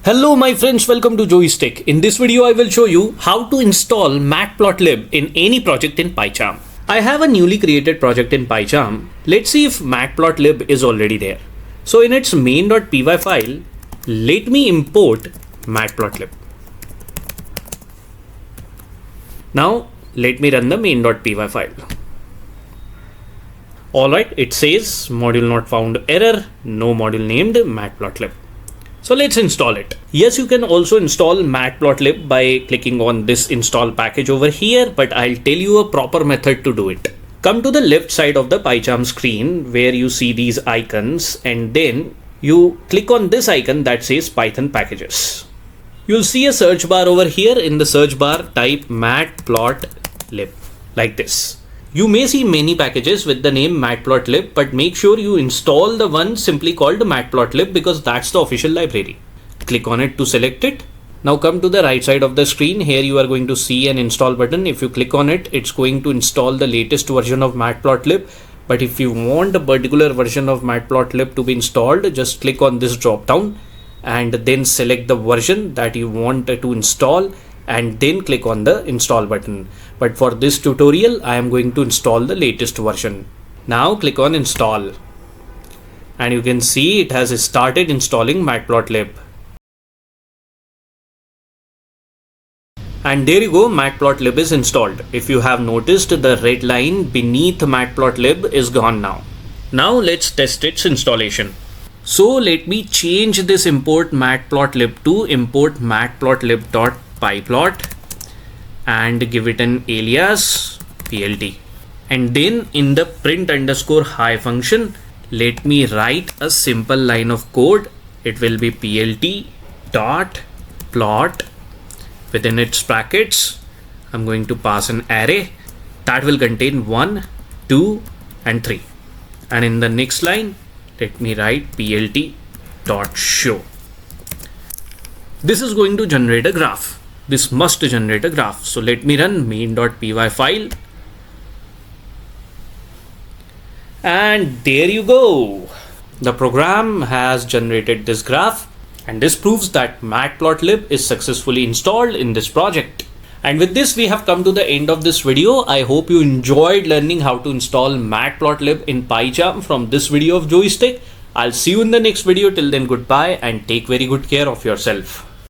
Hello my friends, welcome to Joystick. In this video I will show you how to install Matplotlib in any project in Pycharm. I have a newly created project in Pycharm. Let's see if Matplotlib is already there. So in its main.py file, let me import Matplotlib. Now let me run the main.py file. Alright, it says module not found error, no module named Matplotlib. So let's install it. Yes, you can also install Matplotlib by clicking on this install package over here, but I'll tell you a proper method to do it. Come to the left side of the Pycharm screen where you see these icons, and then you click on this icon that says Python packages. You'll see a search bar over here. In the search bar, type Matplotlib like this. You may see many packages with the name Matplotlib, but make sure you install the one simply called Matplotlib because that's the official library. Click on it to select it. Now come to the right side of the screen. Here you are going to see an install button. If you click on it, it's going to install the latest version of Matplotlib. But if you want a particular version of Matplotlib to be installed, just click on this drop down and then select the version that you want to install and then click on the install button. But for this tutorial, I am going to install the latest version. Now click on install and you can see it has started installing Matplotlib. And there you go, Matplotlib is installed. If you have noticed, the red line beneath Matplotlib is gone now. Now let's test its installation. So let me change this import Matplotlib to import matplotlib.pyplot and give it an alias plt. And then in the print_hi function, let me write a simple line of code. It will be plt.plot. Within its brackets, I'm going to pass an array that will contain 1, 2, and 3. And in the next line, let me write plt.show. This is going to generate a graph. This must generate a graph. So let me run main.py file. And there you go. The program has generated this graph. And this proves that Matplotlib is successfully installed in this project. And with this, we have come to the end of this video. I hope you enjoyed learning how to install Matplotlib in Pycharm from this video of Joystick. I'll see you in the next video. Till then, goodbye and take very good care of yourself.